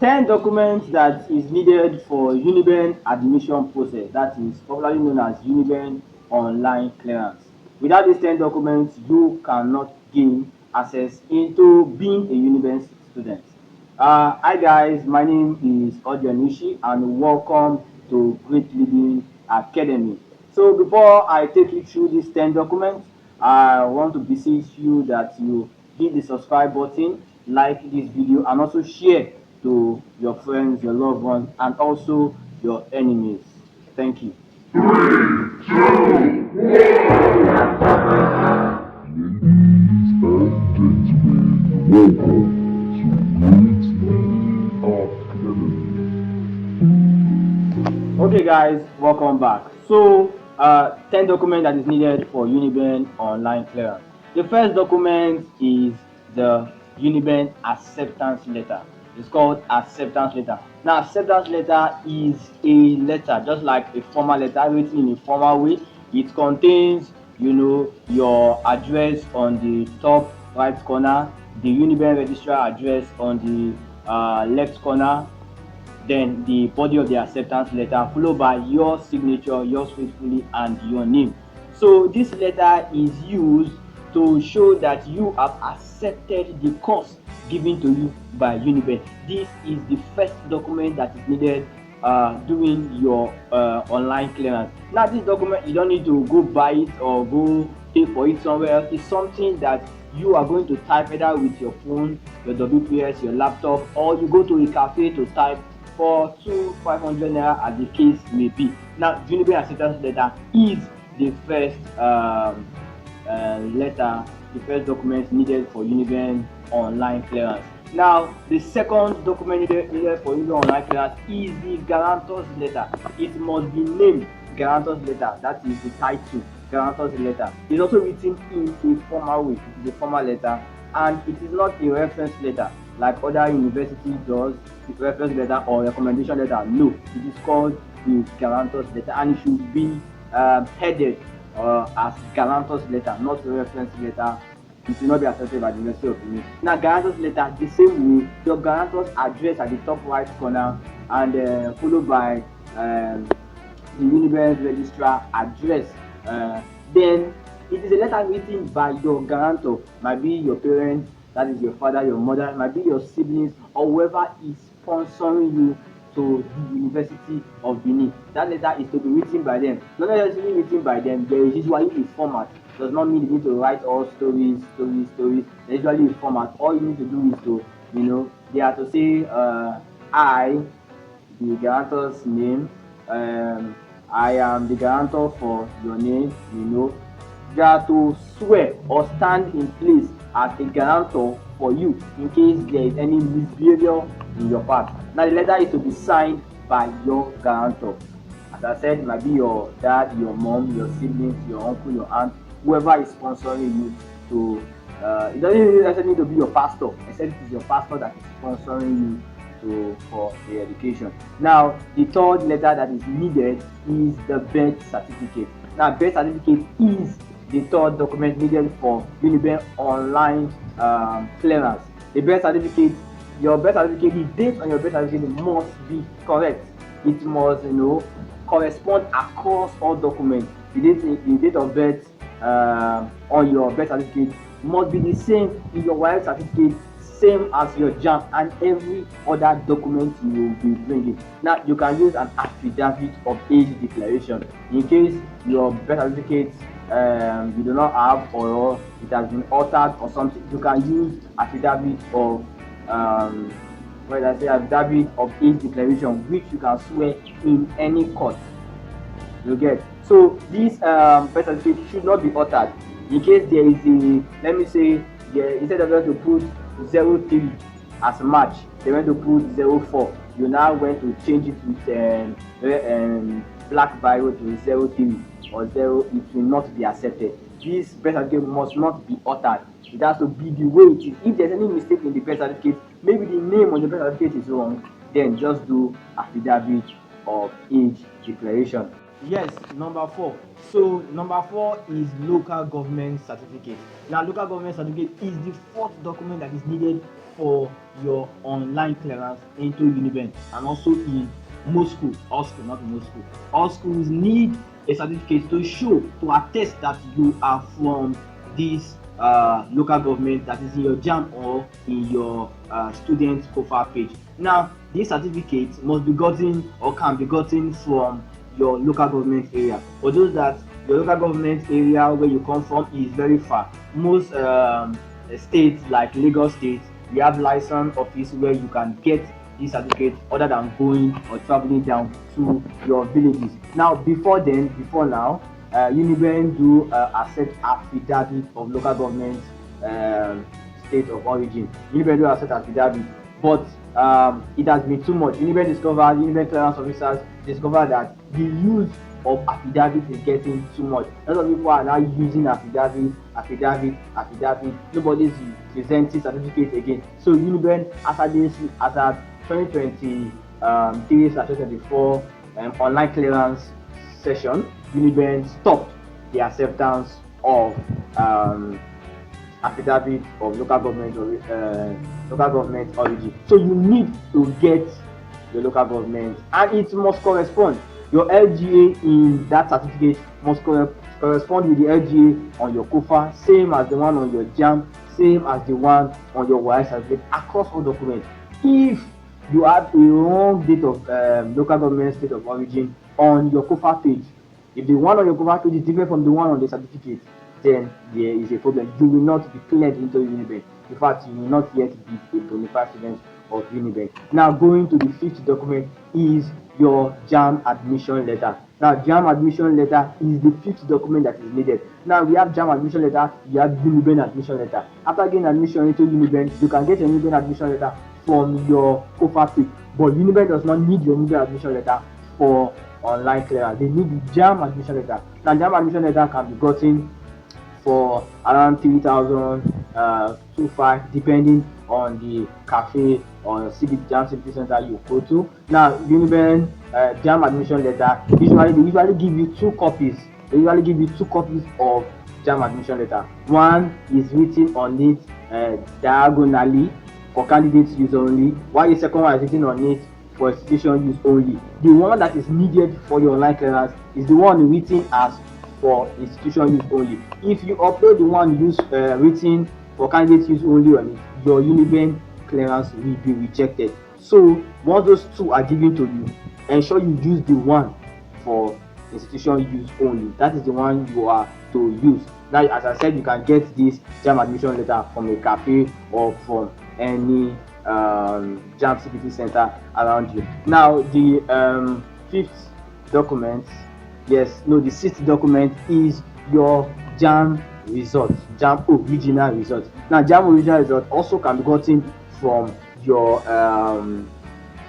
10 documents that is needed for Uniben admission process, that is popularly known as Uniben online clearance. Without these 10 documents, you cannot gain access into being a Uniben student. Hi guys, my name is Odionishi and welcome to Great Leading Academy. So before I take you through these 10 documents, I want to beseech you that you hit the subscribe button, like this video, and also share to your friends, your loved ones, and also your enemies. Thank you. Okay guys, welcome back. So 10 documents that is needed for Uniben online clearance. The first document is the Uniben acceptance letter. It's called acceptance letter. Now acceptance letter is a letter just like a formal letter written in a formal way. It contains your address on the top right corner, the Uniben registrar address on the left corner, then the body of the acceptance letter, followed by your signature, yours faithfully, and your name. So this letter is used to show that you have accepted the course given to you by Uniben. This is the first document that is needed during your online clearance. Now this document, you don't need to go buy it or go pay for it somewhere else. It's something that you are going to type either with your phone, your WPS, your laptop, or you go to a cafe to type for 500 naira as the case may be. Now Uniben acceptance letter is the first letter, the first document needed for Uniben online clearance. Now the second document needed for Uniben online clearance is the guarantor's letter. It must be named guarantor's letter, that is the title, guarantor's letter. It's also written in a formal way. It is a formal letter and it is not a reference letter like other universities does, reference letter or recommendation letter. No, it is called the guarantor's letter and it should be headed as guarantor's letter, not a reference letter. It will not be accepted by the University of Uniben. Now guarantor's letter, the same way, your guarantor's address at the top right corner and followed by the Uniben registrar address. Then it is a letter written by your guarantor, might be your parents, that is your father, your mother, it might be your siblings, or whoever is sponsoring you to the University of Benin. That letter is to be written by them. Not necessarily written by them, there is usually a format. Does not mean you need to write all stories. There's usually a format. All you need to do is to, they are to say, I, the guarantor's name, I am the guarantor for your name, They are to swear or stand in place as a guarantor for you in case there is any misbehavior in your part. Now the letter is to be signed by your guarantor. As I said, it might be your dad, your mom, your siblings, your uncle, your aunt, whoever is sponsoring you to it doesn't really necessarily need to be your pastor, except it is your pastor that is sponsoring you for the education. Now the third letter that is needed is the birth certificate. Now birth certificate is the third document needed for Uniben online clearance. The birth certificate, your birth certificate, the date on your birth certificate must be correct. It must correspond across all documents. The date of birth on your birth certificate must be the same in your wife certificate, same as your JAMB and every other document you will be bringing. Now you can use an affidavit of age declaration in case your birth certificate you do not have or it has been altered or something. You can use affidavit of affidavit of age declaration, which you can swear in any court. You get. So this birth certificate should not be altered in case there is a, let me say, instead of going to put 03 as March, they went to put 04. You now went to change it with black biro to 03 or 0. It will not be accepted. This birth certificate must not be altered. It has to be the way it is. If there's any mistake in the birth certificate, maybe the name on the birth certificate is wrong, then just do affidavit of age declaration. Yes, number four. So number four is local government certificate. Now, local government certificate is the fourth document that is needed for your online clearance into Uniben, and also in most schools, all schools, not most schools. All schools need a certificate to show, to attest that you are from this local government that is in your JAM or in your student profile page. Now, this certificate must be gotten or can be gotten from your local government area. For those that your local government area where you come from is very far, most states like Lagos State, we have license office where you can get this certificate other than going or traveling down to your villages. Now, before now, Uniben do accept affidavit of local government state of origin. Uniben do accept affidavit, but it has been too much. Uniben clearance officers discovered that the use of affidavit is getting too much. A lot of people are now using affidavit. Nobody is presenting certificate again. So Uniben, as at 2023/2024 online clearance session, Uniben stopped the acceptance of affidavit of local government origin. So you need to get your local government, and it must correspond. Your LGA in that certificate must correspond with the LGA on your COFA, same as the one on your JAM, same as the one on your WAEC certificate across all documents. If you have a wrong date of local government state of origin on your COFA page, if the one on your COFA page is different from the one on the certificate, then there is a problem. You will not be cleared into Uniben. In fact, you will not yet be a bona fide student of Uniben. Now, going to the fifth document is your JAM admission letter. Now, JAM admission letter is the fifth document that is needed. Now, we have JAM admission letter, we have Uniben admission letter. After getting admission into Uniben, you can get your Uniben admission letter from your COFA page, but Uniben does not need your Uniben admission letter for online clearance. They need the JAM admission letter. Now, JAM admission letter can be gotten for around 3,000 depending on the cafe or JAM CBT center you go to. Now, Uniben JAM admission letter, they usually give you two copies. They usually give you two copies of JAM admission letter. One is written on it diagonally for candidates use only, while the second one is written on it for institution use only. The one that is needed for your online clearance is the one written as for institution use only. If you upload the one written for candidate use only on it, your Uniben clearance will be rejected. So once those two are given to you, ensure you use the one for institution use only. That is the one you are to use. Now, as I said, you can get this JAM admission letter from a cafe or from any JAM CBT center around you. Now, the fifth document, the sixth document is your JAM result, JAM original result. Now, JAM original result also can be gotten from your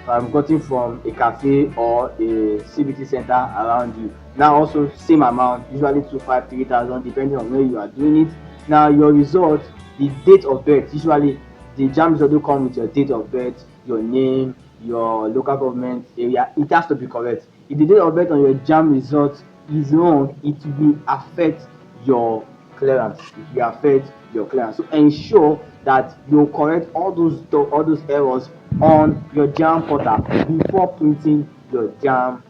from a cafe or a CBT center around you. Now, also same amount, usually 2,500 3,000 depending on where you are doing it. Now, your result, the date of birth, usually the JAM result will come with your date of birth, your name, your local government area. It has to be correct. If the date of birth on your JAM result is wrong, it will affect your clearance. It will affect your clearance. So ensure that you correct all those errors on your JAM portal before printing your JAM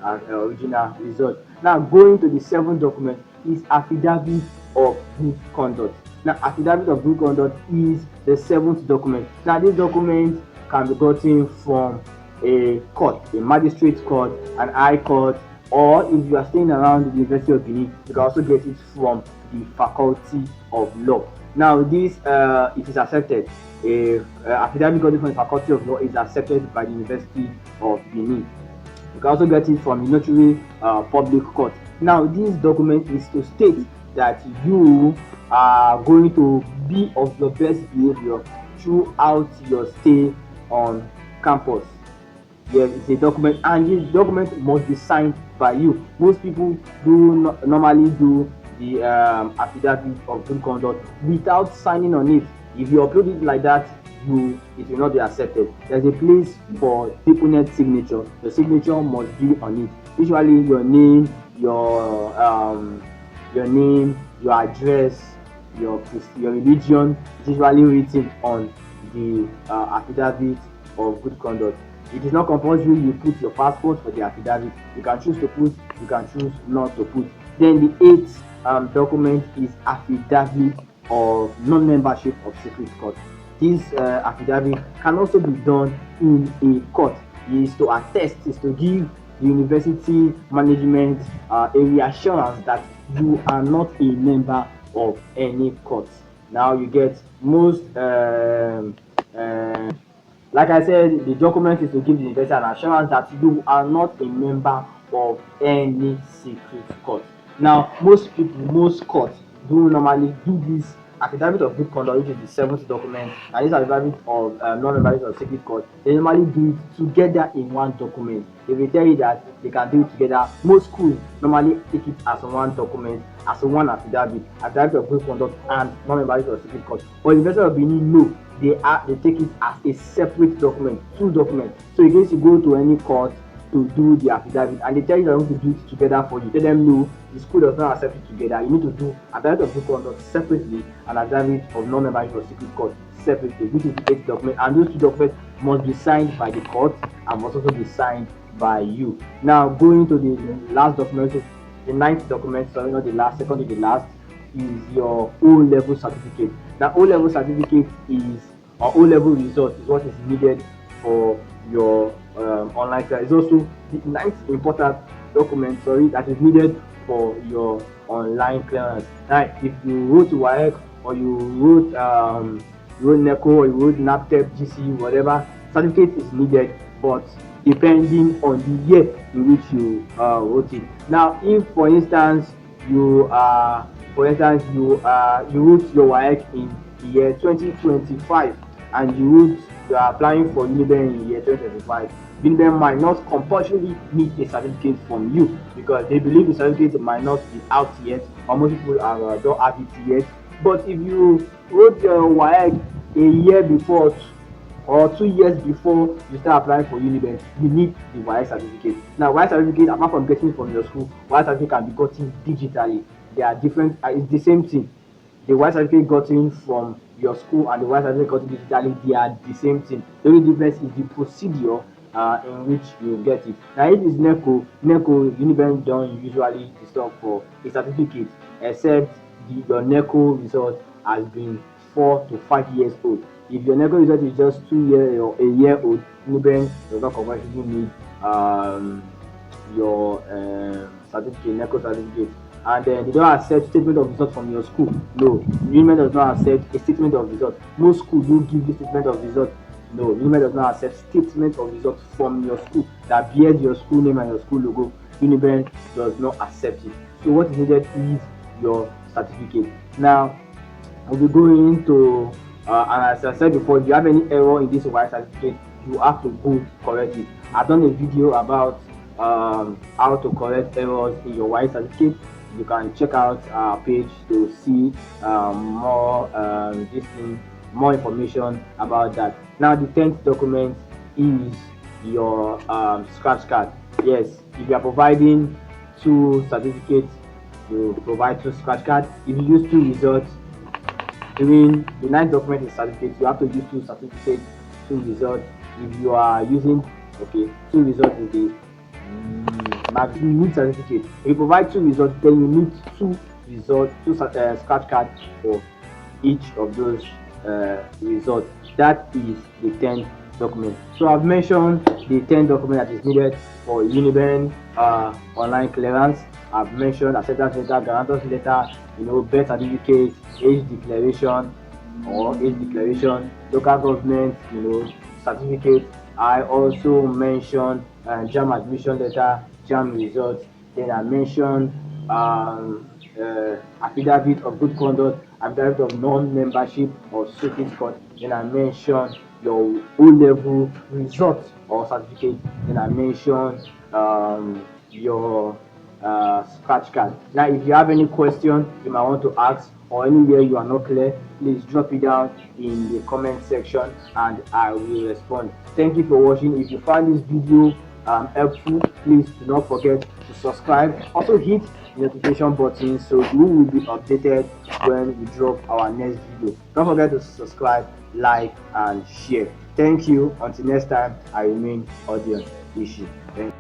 original result. Now, going to the seventh document is affidavit of good conduct. Now, affidavit of good conduct is the seventh document. Now, this document can be gotten from a court, a magistrate court, an high court, or if you are staying around the University of Benin, you can also get it from the Faculty of Law. Now, this it is accepted. Affidavit gotten from the Faculty of Law is accepted by the University of Benin. You can also get it from the Notary Public Court. Now, this document is to state that you are going to be of your best behavior throughout your stay on campus. There is a document, and this document must be signed by you. Most people do normally do the affidavit of good conduct without signing on it. If you upload it like that, it will not be accepted. There's a place for deponent signature. The signature must be on it. Usually your name, your name, your address, your religion is usually written on the affidavit of good conduct. It is not compulsory you put your passport for the affidavit. You can choose to put, you can choose not to put. Then the eighth document is affidavit of non-membership of secret court. This affidavit can also be done in a court. It is to attest, is to give the university management a reassurance that you are not a member of any court. Now you get most like I said, the document is to give the university an assurance that you are not a member of any secret court. Now, most people, most courts do normally do this affidavit of good conduct, which is the seventh document, and this affidavit of non-membership of secret court. They normally do it together in one document. They will tell you that they can do it together. Most schools normally take it as one document, as one affidavit of good conduct and non-membership of secret court. But the University of Benin, no, they take it as a separate document, two documents. So in case you go to any court to do the affidavit and they tell you they're going to do it together for you, tell them no, the school does not accept it together. You need to do affidavit of good conduct separately and affidavit of non-membership of secret court separately, which is the eighth document. And those two documents must be signed by the court and must also be signed by you. Now going to the last document, the ninth document, sorry, not the last, second to the last, is your O-level certificate. Now O-level certificate is, or O-level result is what is needed for your online class. It's also the ninth important document, sorry, that is needed for your online clearance. Now if you wrote WAEC or you wrote NECO or you wrote NAPTEP, GC, whatever, certificate is needed, but depending on the year in which you wrote it. Now if for instance you wrote your WAEC in the year 2025 and you are applying for Uniben in the year 2025, Uniben might not compulsorily need a certificate from you because they believe the certificate might not be out yet, or most people don't have it yet. But if you wrote your WAEC a year before or 2 years before you start applying for Uniben, you need the WAEC certificate. Now WAEC certificate, apart from getting it from your school, WAEC certificate can be gotten digitally. They are different, it's the same thing. The WAEC certificate gotten from your school and the WAEC certificate gotten digitally, they are the same thing. The only difference is the procedure in which you get it. Now if it's NECO, Uniben don't usually stop for a certificate except your NECO result has been 4 to 5 years old. If your NECO result is just 2 years or a year old, Uniben does not compulsorily need your certificate, NECO certificate. And they don't accept statement of result from your school. No, Uniben does not accept a statement of result. Most schools do give you statement of result. No, Uniben does not accept statement of result from your school that bears your school name and your school logo. Uniben does not accept it. So what is needed is your certificate. Now we'll be going to and as I said before, if you have any error in this WAEC certificate, you have to go correct it. I've done a video about how to correct errors in your WAEC certificate. You can check out our page to see more information about that. Now the 10th document is your scratch card. Yes, if you are providing 2 certificates, you provide 2 scratch cards. If you use 2 results, during the 9th document is certificate, you have to use 2 certificates, 2 results. If you are using 2 results is the you need certificate. If you provide 2 results, then you need 2 results, 2 scratch cards for each of those results. That is the 10th document. So I've mentioned the 10th document that is needed for Uniben online clearance. I've mentioned acceptance letter, guarantors letter, birth certificate, age declaration, local government, certificate. I also mentioned JAM admission letter, JAM results. Then I mentioned affidavit of good conduct, affidavit of non-membership of secret court. Then I mentioned your O-level result or certificate. Then I mentioned your scratch card. Now if you have any question you might want to ask or anywhere you are not clear, please drop it down in the comment section and I will respond. Thank you for watching. If you find this video helpful, please do not forget to subscribe. Also hit the notification button so you will be updated when we drop our next video. Don't forget to subscribe, like and share. Thank you. Until next time, I remain Audion Ishi. Thank you.